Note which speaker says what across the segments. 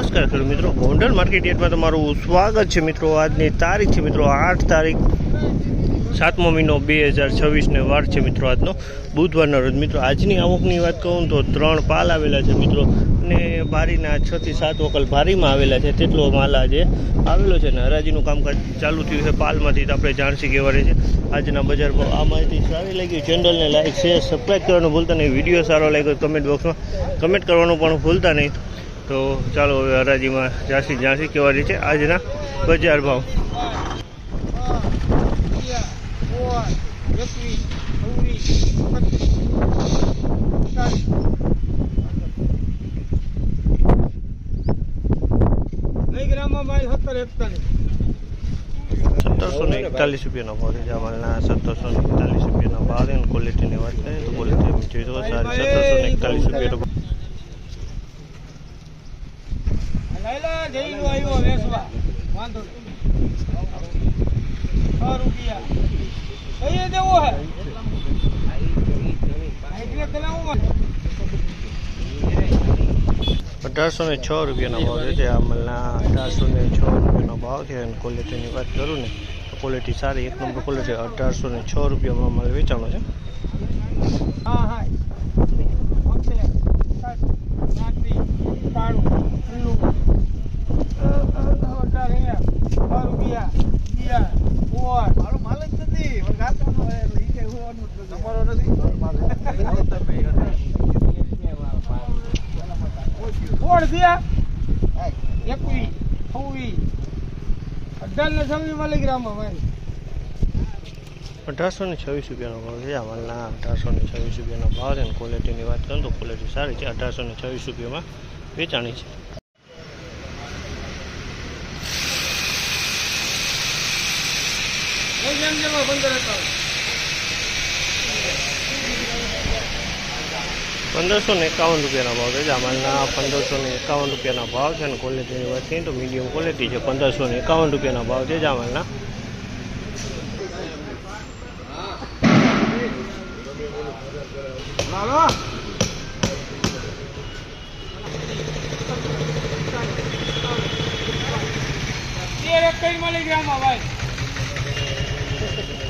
Speaker 1: નમસ્કાર ખેડૂત મિત્રો, ગોંડલ માર્કેટ યાર્ડમાં તમારું સ્વાગત છે મિત્રો। આજની તારીખ છે મિત્રો 8 તારીખ 7મો મહિનો 2026 ને વાર છે મિત્રો આજનો બુધવારના રોજ મિત્રો। આજની આવકની વાત કહું તો 3 પાલ આવેલા છે મિત્રો અને ભારીના 6 થી 7 વકલ ભારીમાં આવેલા છે, તેટલો માલ આજે આવેલો છે ને હરાજીનું કામકાજ ચાલુ થયું છે પાલમાંથી। તો આપણે જાણશી કેવા રહે છે આજના બજાર ભાવ। આ માહિતી સારી લાગી ચેનલને લાઈક શેર સબસ્ક્રાઈબ કરવાનું ભૂલતા નહીં। વિડીયો સારો લાગ્યો કમેન્ટ બોક્સમાં કમેન્ટ કરવાનું પણ ભૂલતા નહીં। તો ચાલો હવે હરાજીમાં જાણશી કેવા રહે છે આજના બજાર ભાવ। ₹1741 ભાવ છે। જામલના ₹1741 ભાવ છે। ક્વોલિટીની વાત કરીએ તો ક્વોલિટી જોઈએ તો સારી ₹1741 ₹1806 ભાવ છે। જામલના ₹1806 ભાવ છે અને ક્વોલિટીની વાત કરું ને તો ક્વોલિટી સારી, એક નંબર ક્વોલિટી। ₹1806 માલ વેચાણો છે। ₹1826 ભાવ છે। જામલના ₹1826 ભાવ છે અને ક્વોલિટીની વાત કરું તો ક્વોલિટી સારી છે। ₹1826 વેચાણી છે। ₹1551 ભાવ છે। જામલના ₹1551 ભાવ છે અને ક્વોલિટીની વાત કરીએ તો મીડિયમ ક્વોલિટી છે। ₹1551 ભાવ છે જામલના।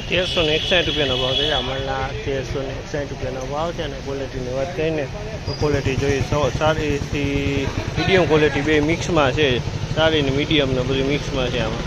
Speaker 1: ₹1361 ભાવ છે। જામલના ₹1361 ભાવ છે અને ક્વોલિટીની વાત કરીને તો ક્વોલિટી જોઈએ સારી મીડિયમ ક્વોલિટી બે મિક્સમાં છે। સારી ને મીડિયમ ને બધી મિક્સમાં છે આમાં।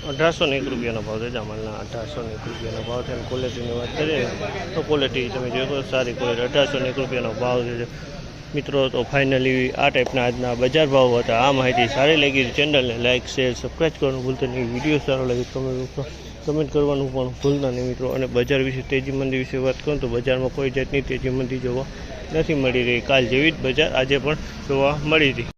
Speaker 1: ₹1801 ભાવ છે। જામલના ₹1801 ભાવ છે અને ક્વોલિટીની વાત કરીએ તો ક્વોલિટી તમે જોયો સારી ક્વોલિટી। ₹1801 ભાવ છે મિત્રો। તો ફાઇનલી આ ટાઈપના આજના બજાર ભાવ હતા। આ માહિતી સારી લાગી ચેનલને લાઈક શેર સબસ્ક્રાઈબ કરવાનું ભૂલતા નહીં। વિડીયો સારો લાગે કમેન્ટ કરવાનું પણ ભૂલતા નહીં મિત્રો। અને બજાર વિશે તેજી મંદી વિશે વાત કરું તો બજારમાં કોઈ જાતની તેજી મંદી જોવા નથી મળી રહી। કાલ જેવી જ બજાર આજે પણ જોવા મળી હતી।